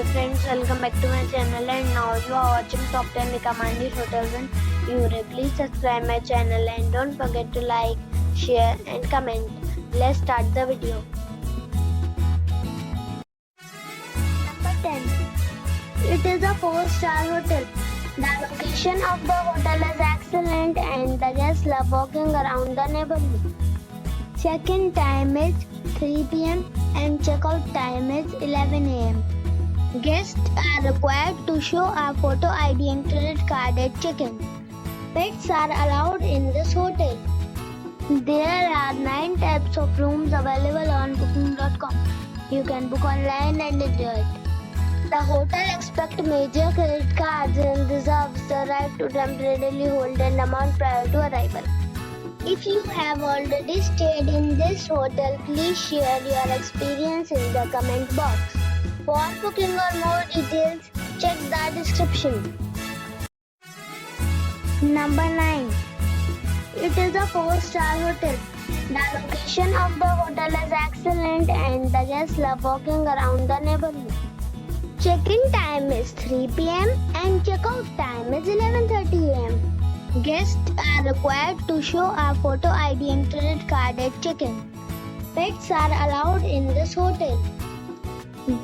Hey friends, welcome back to my channel, and now you are watching top 10 recommended hotels in Europe. Please subscribe my channel and don't forget to like, share and comment. Let's start the video. Number 10. It is a 4-star hotel. The location of the hotel is excellent and the guests love walking around the neighborhood. Check-in time is 3 p.m. and check-out time is 11 a.m. Guests are required to show a photo ID and credit card at check-in. Pets are allowed in this hotel. There are 9 types of rooms available on booking.com. You can book online and enjoy it. The hotel accepts major credit cards and reserves the right to temporarily hold an amount prior to arrival. If you have already stayed in this hotel, please share your experience in the comment box. For booking or more details, check the description. Number 9. It is a 4-star hotel. The location of the hotel is excellent and the guests love walking around the neighborhood. Check-in time is 3 p.m. and check-out time is 11:30 a.m. Guests are required to show a photo ID and credit card at check-in. Pets are allowed in this hotel.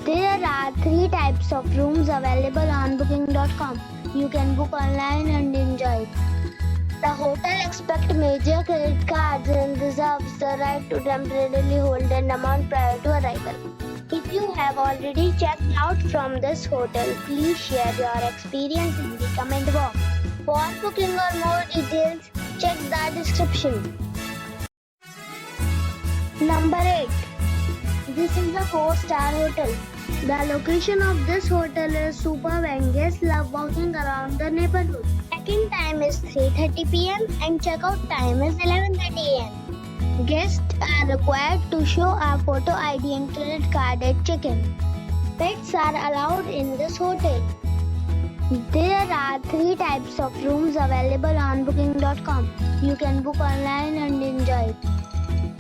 There are 3 types of rooms available on booking.com. You can book online and enjoy it. The hotel accepts major credit cards and reserves the right to temporarily hold an amount prior to arrival. If you have already checked out from this hotel, please share your experience in the comment box. For booking or more details, check the description. Number 8. This is a 4-star hotel. The location of this hotel is superb and guests love walking around the neighborhood. Check-in time is 3:30 p.m. and check-out time is 11:30 a.m. Guests are required to show a photo ID and credit card at check-in. Pets are allowed in this hotel. There are 3 types of rooms available on booking.com. You can book online and enjoy it.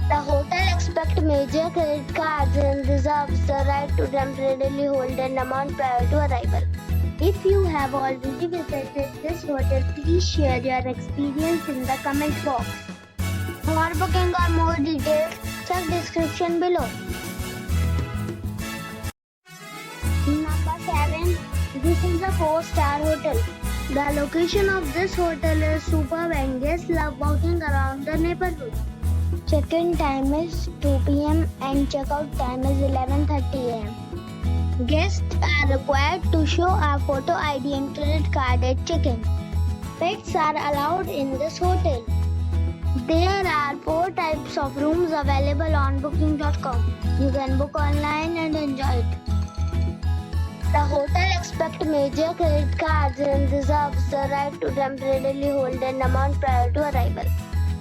The hotel accepts major credit cards and reserves the right to temporarily hold an amount prior to arrival. If you have already visited this hotel, please share your experience in the comment box. For booking or more details, check description below. Number 7. This is a 4-star hotel. The location of this hotel is superb and guests love walking around the neighborhood. Check-in time is 2 p.m. and check-out time is 11:30 a.m. Guests are required to show a photo ID and credit card at check-in. Pets are allowed in this hotel. There are 4 types of rooms available on booking.com. You can book online and enjoy it. The hotel accepts major credit cards and reserves the right to temporarily hold an amount prior to arrival.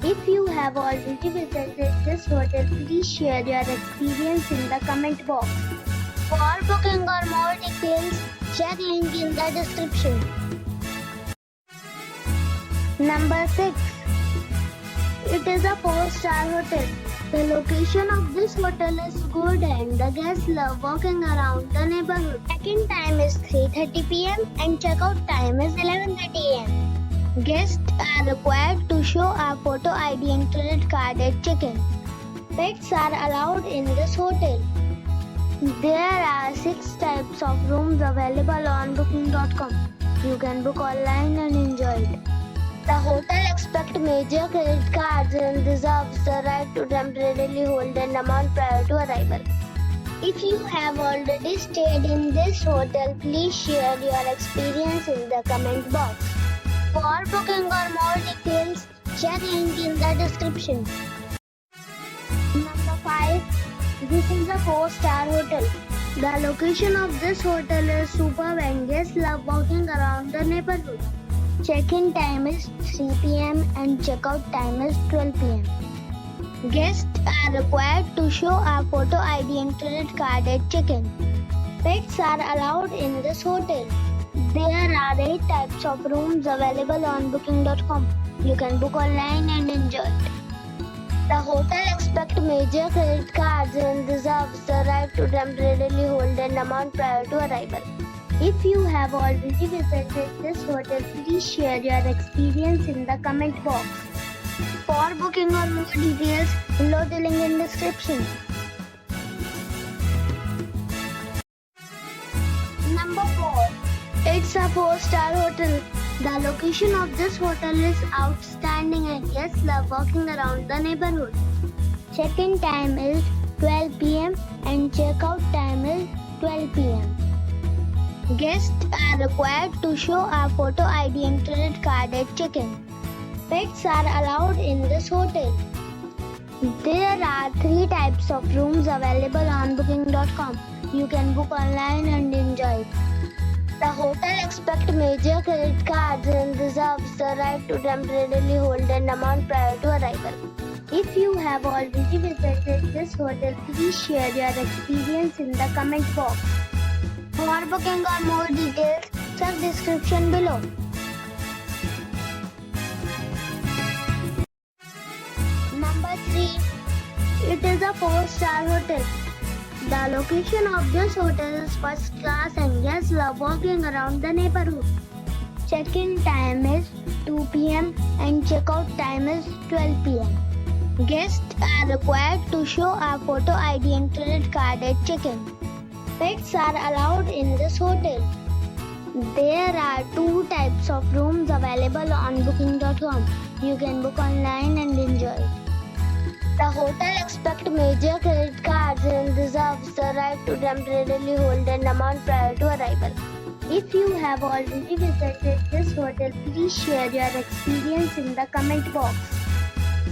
If you have already visited this hotel, please share your experience in the comment box. For booking or more details, check link in the description. Number 6. It is a 4-star hotel. The location of this hotel is good and the guests love walking around the neighborhood. Check-in time is 3:30 p.m. and check-out time is 11:30 a.m. Guests are required to show a photo ID and credit card at check-in. Pets are allowed in this hotel. There are 6 types of rooms available on booking.com. You can book online and enjoy it. The hotel accepts major credit cards and reserves the right to temporarily hold an amount prior to arrival. If you have already stayed in this hotel, please share your experience in the comment box. For booking or more details, check link in the description. Number 5. This is a 4-star hotel. The location of this hotel is superb and guests love walking around the neighborhood. Check-in time is 3 p.m. and check-out time is 12 p.m. Guests are required to show a photo ID and credit card at check-in. Pets are allowed in this hotel. There are 8 types of rooms available on booking.com. You can book online and enjoy it. The hotel accepts major credit cards and reserves the right to temporarily hold an amount prior to arrival. If you have already visited this hotel, please share your experience in the comment box. For booking or more details, below the link in description. Number 4. It's a 4-star hotel. The location of this hotel is outstanding and guests love walking around the neighborhood. Check-in time is 12 p.m. and check-out time is 12 p.m. Guests are required to show a photo ID and credit card at check-in. Pets are allowed in this hotel. There are 3 types of rooms available on booking.com. You can book online and enjoy it. The hotel accepts major credit cards and reserves the right to temporarily hold an amount prior to arrival. If you have already visited this hotel, please share your experience in the comment box. For booking or more details, check description below. Number 3. It is a 4-star hotel. The location of this hotel is first class and guests love walking around the neighborhood. Check-in time is 2 p.m. and check-out time is 12 p.m. Guests are required to show a photo ID and credit card at check-in. Pets are allowed in this hotel. There are 2 types of rooms available on booking.com. You can book online and enjoy it. The hotel accepts major credit cards and reserves the right to temporarily hold an amount prior to arrival. If you have already visited this hotel, please share your experience in the comment box.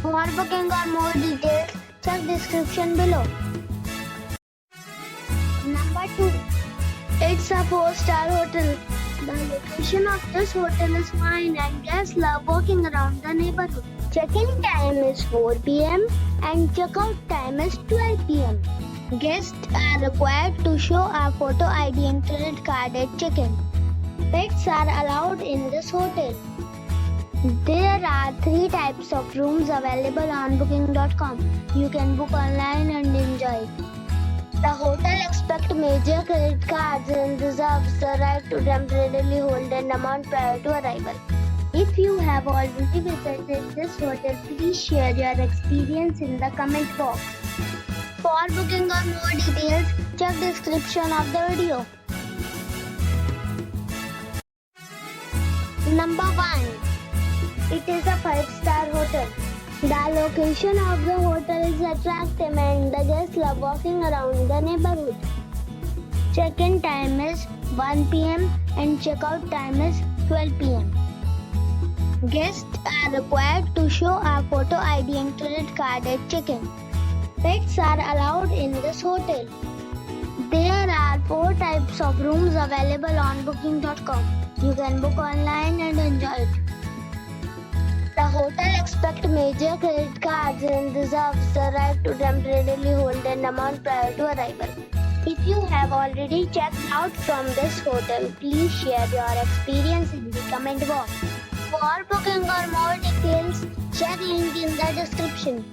For booking or more details, check description below. Number 2. It's a 4-star hotel. The location of this hotel is fine and guests love walking around the neighborhood. Check-in time is 4 p.m. and check-out time is 12 p.m. Guests are required to show a photo ID and credit card at check-in. Pets are allowed in this hotel. There are 3 types of rooms available on booking.com. You can book online and enjoy it. The hotel accepts major credit cards and reserves the right to temporarily hold an amount prior to arrival. If you have already visited this hotel, please share your experience in the comment box. For booking or more details, check description of the video. Number 1. It is a 5-star hotel. The location of the hotel is attractive and the guests love walking around the neighborhood. Check-in time is 1 p.m. and check-out time is 12 p.m. Guests are required to show a photo ID and credit card at check-in. Pets are allowed in this hotel. There are 4 types of rooms available on booking.com. You can book online and enjoy it. The hotel accepts major credit cards and reserves the right to temporarily hold an amount prior to arrival. If you have already checked out from this hotel, please share your experience in the comment box. For booking or more details, check link in the description.